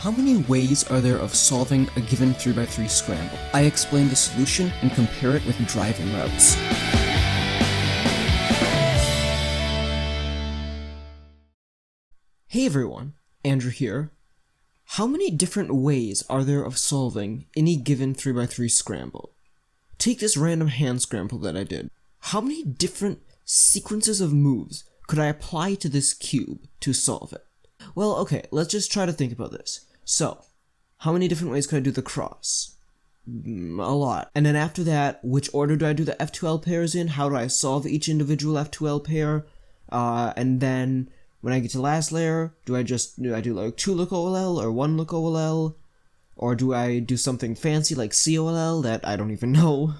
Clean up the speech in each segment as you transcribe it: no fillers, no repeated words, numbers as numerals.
How many ways are there of solving a given 3x3 scramble? I explain the solution and compare it with driving routes. Hey everyone, Andrew here. How many different ways are there of solving any given 3x3 scramble? Take this random hand scramble that I did. How many different sequences of moves could I apply to this cube to solve it? Well, okay, let's just try to think about this. So, how many different ways could I do the cross? A lot. And then after that, which order do I do the F2L pairs in? How do I solve each individual F2L pair? And then when I get to the last layer, do I do like 2 look OLL or 1 look OLL? Or do I do something fancy like COLL that I don't even know?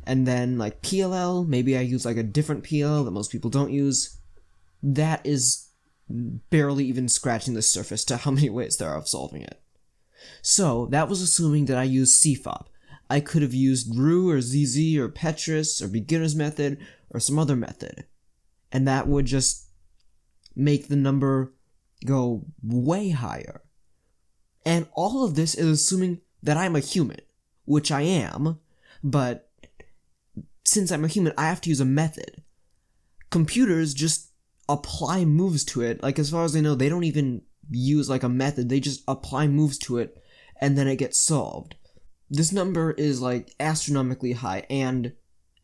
And then like PLL, maybe I use like a different PLL that most people don't use. That is barely even scratching the surface to how many ways there are of solving it. So that was assuming that I used CFOP. I could have used Roux or ZZ or Petrus or beginner's method or some other method. And that would just make the number go way higher. And all of this is assuming that I'm a human, which I am, but since I'm a human, I have to use a method. Computers just apply moves to it. Like, as far as I know, they don't even use like a method, they just apply moves to it, and then it gets solved. This number is like astronomically high, and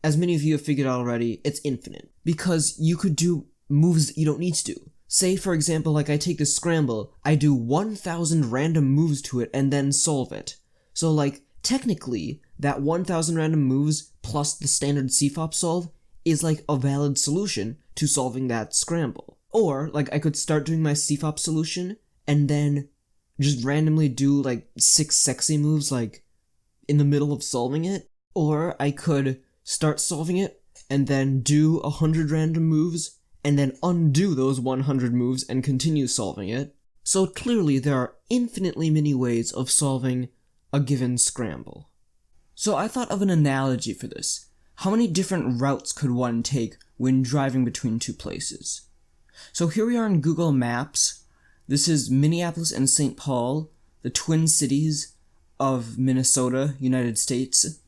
as many of you have figured out already, it's infinite. Because you could do moves that you don't need to do. Say, for example, like I take this scramble, I do 1,000 random moves to it and then solve it. So like, technically, that 1,000 random moves plus the standard CFOP solve is like a valid solution to solving that scramble. Or, like, I could start doing my CFOP solution and then just randomly do like 6 sexy moves like in the middle of solving it. Or I could start solving it and then do 100 random moves and then undo those 100 moves and continue solving it. So clearly there are infinitely many ways of solving a given scramble. So I thought of an analogy for this. How many different routes could one take when driving between two places? So here we are in Google Maps. This is Minneapolis and St. Paul, the twin cities of Minnesota, United States.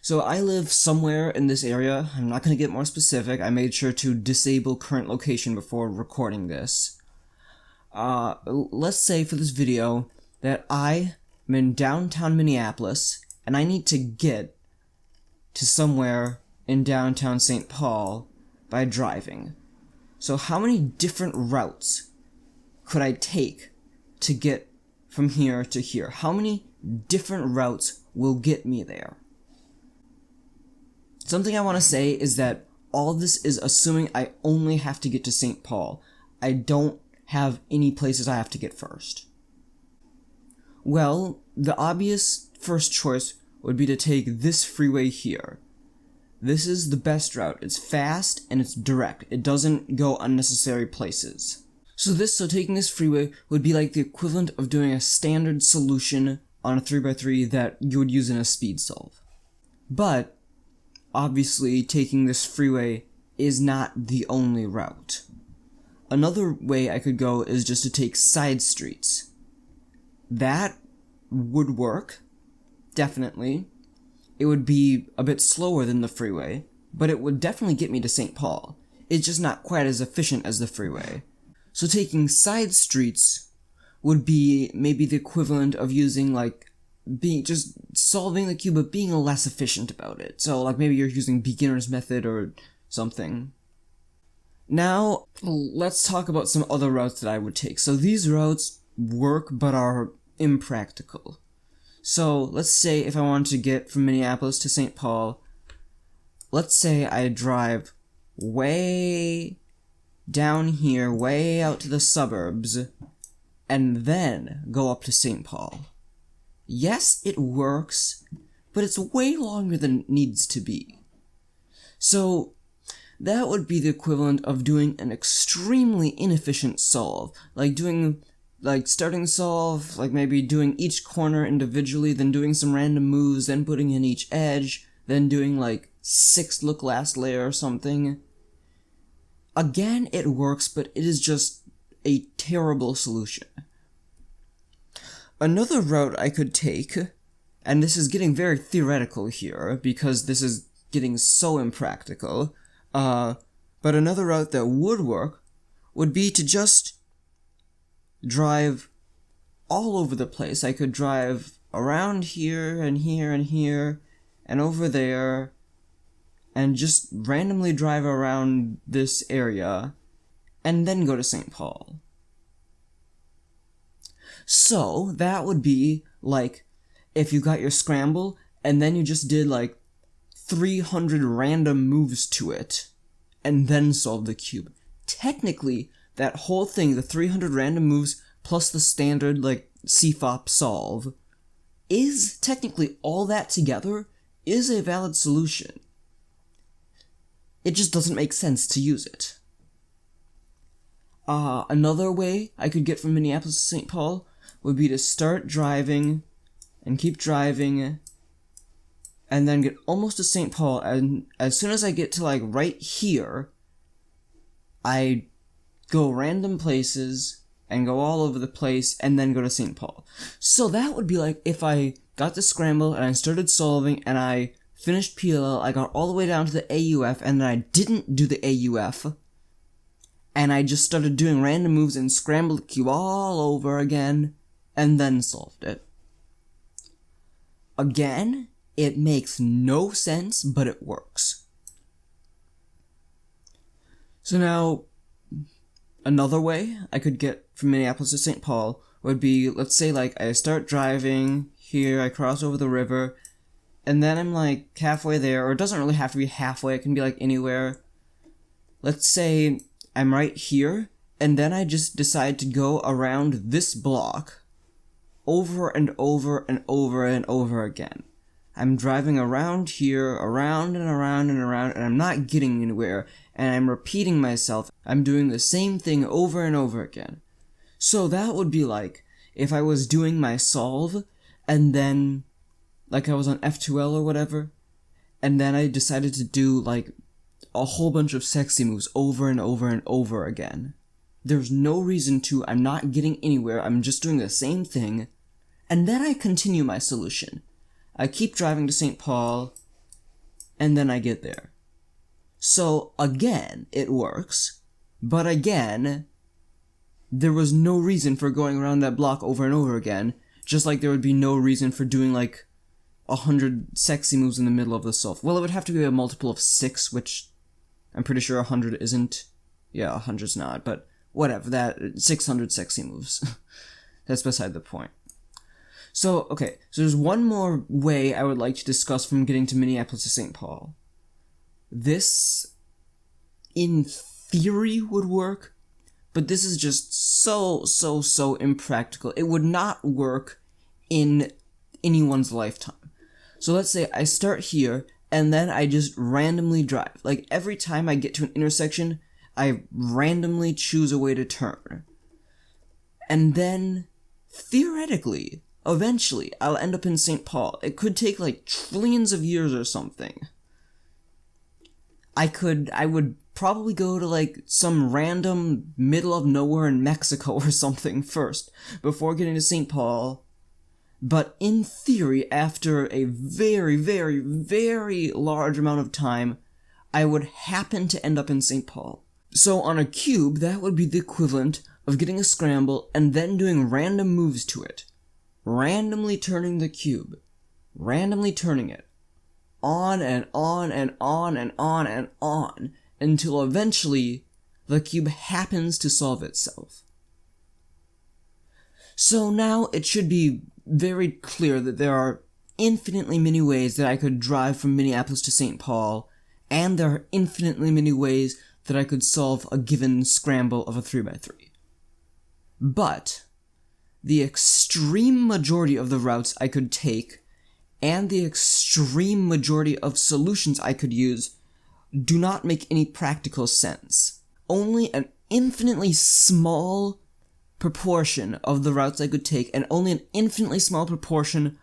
So I live somewhere in this area. I'm not going to get more specific. I made sure to disable current location before recording this. Let's say for this video that I am in downtown Minneapolis and I need to get to somewhere in downtown St. Paul by driving. So how many different routes could I take to get from here to here? How many different routes will get me there? Something I want to say is that all this is assuming I only have to get to St. Paul. I don't have any places I have to get first. Well, the obvious first choice would be to take this freeway here. This is the best route. It's fast and it's direct. It doesn't go unnecessary places. So taking this freeway would be like the equivalent of doing a standard solution on a 3x3 that you would use in a speed solve. But obviously, taking this freeway is not the only route. Another way I could go is just to take side streets. That would work, definitely. It would be a bit slower than the freeway, but it would definitely get me to St. Paul. It's just not quite as efficient as the freeway. So taking side streets would be maybe the equivalent of using just solving the cube but being less efficient about it. So like maybe you're using beginner's method or something. Now, let's talk about some other routes that I would take. So these routes work but are impractical. So let's say if I wanted to get from Minneapolis to St. Paul, let's say I drive way down here, way out to the suburbs, and then go up to St. Paul. Yes, it works, but it's way longer than it needs to be. So that would be the equivalent of doing an extremely inefficient solve, starting solve, maybe doing each corner individually, then doing some random moves, then putting in each edge, then doing 6 look last layer or something. Again, it works, but it is just a terrible solution. Another route I could take, and this is getting very theoretical here because this is getting so impractical, but another route that would work would be to just drive all over the place. I could drive around here and here and here and over there and just randomly drive around this area and then go to St. Paul. So that would be like if you got your scramble and then you just did like 300 random moves to it and then solved the cube. Technically, that whole thing, the 300 random moves plus the standard like CFOP solve, is technically all that together is a valid solution. It just doesn't make sense to use it. Another way I could get from Minneapolis to St. Paul would be to start driving and keep driving and then get almost to St. Paul, and as soon as I get to like right here, I go random places and go all over the place and then go to St. Paul. So that would be like if I got the scramble and I started solving and I finished PLL, I got all the way down to the AUF and then I didn't do the AUF and I just started doing random moves and scrambled the cube all over again and then solved it. Again, it makes no sense, but it works. So now, another way I could get from Minneapolis to St. Paul would be, let's say like I start driving here, I cross over the river, and then I'm like halfway there, or it doesn't really have to be halfway, it can be like anywhere. Let's say I'm right here, and then I just decide to go around this block over and over and over and over again. I'm driving around here, around and around and around, and I'm not getting anywhere, and I'm repeating myself. I'm doing the same thing over and over again. So that would be like if I was doing my solve, and then, like I was on F2L or whatever, and then I decided to do like a whole bunch of sexy moves over and over and over again. There's no reason to, I'm not getting anywhere, I'm just doing the same thing, and then I continue my solution. I keep driving to St. Paul, and then I get there. So, again, it works, but again, there was no reason for going around that block over and over again, just like there would be no reason for doing, like, 100 sexy moves in the middle of the solve. Well, it would have to be a multiple of 6, which I'm pretty sure 100 isn't. Yeah, 100's not, but whatever, that 600 sexy moves. That's beside the point. So, okay, so there's one more way I would like to discuss from getting to Minneapolis to St. Paul. This, in theory, would work, but this is just so impractical. It would not work in anyone's lifetime. So let's say I start here, and then I just randomly drive. Like, every time I get to an intersection, I randomly choose a way to turn. And then, theoretically, eventually, I'll end up in St. Paul. It could take like trillions of years or something. I would probably go to like some random middle of nowhere in Mexico or something first, before getting to St. Paul. But in theory, after a very large amount of time, I would happen to end up in St. Paul. So on a cube, that would be the equivalent of getting a scramble and then doing random moves to it. Randomly turning the cube, randomly turning it, on and on and on and on and on, until eventually the cube happens to solve itself. So now it should be very clear that there are infinitely many ways that I could drive from Minneapolis to St. Paul, and there are infinitely many ways that I could solve a given scramble of a 3x3. But the extreme majority of the routes I could take, and the extreme majority of solutions I could use, do not make any practical sense. Only an infinitely small proportion of the routes I could take, and only an infinitely small proportion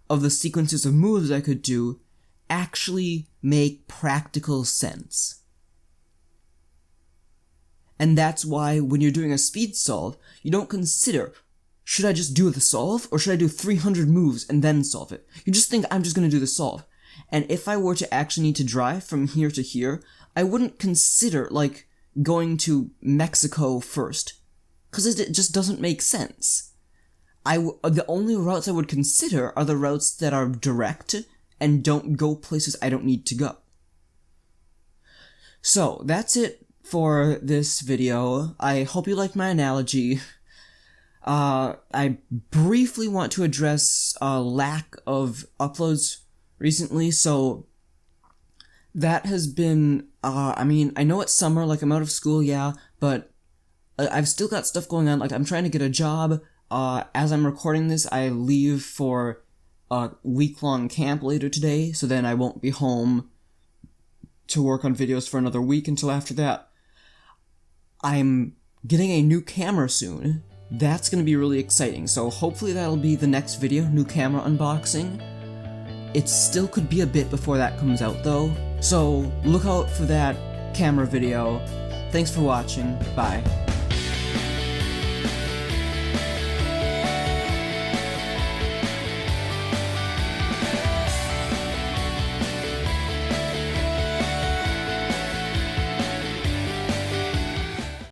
of the sequences of moves I could do, actually make practical sense. And that's why when you're doing a speed solve, you don't consider, should I just do the solve, or should I do 300 moves and then solve it? You just think I'm just gonna do the solve. And if I were to actually need to drive from here to here, I wouldn't consider, like, going to Mexico first. Because it just doesn't make sense. The only routes I would consider are the routes that are direct and don't go places I don't need to go. So, that's it for this video. I hope you liked my analogy. I briefly want to address lack of uploads recently, so that has been, I mean, I know it's summer, like I'm out of school, yeah, but I've still got stuff going on, like I'm trying to get a job. As I'm recording this, I leave for a week-long camp later today, so then I won't be home to work on videos for another week until after that. I'm getting a new camera soon. That's gonna be really exciting, so hopefully that'll be the next video, new camera unboxing. It still could be a bit before that comes out though, so look out for that camera video. Thanks for watching, bye.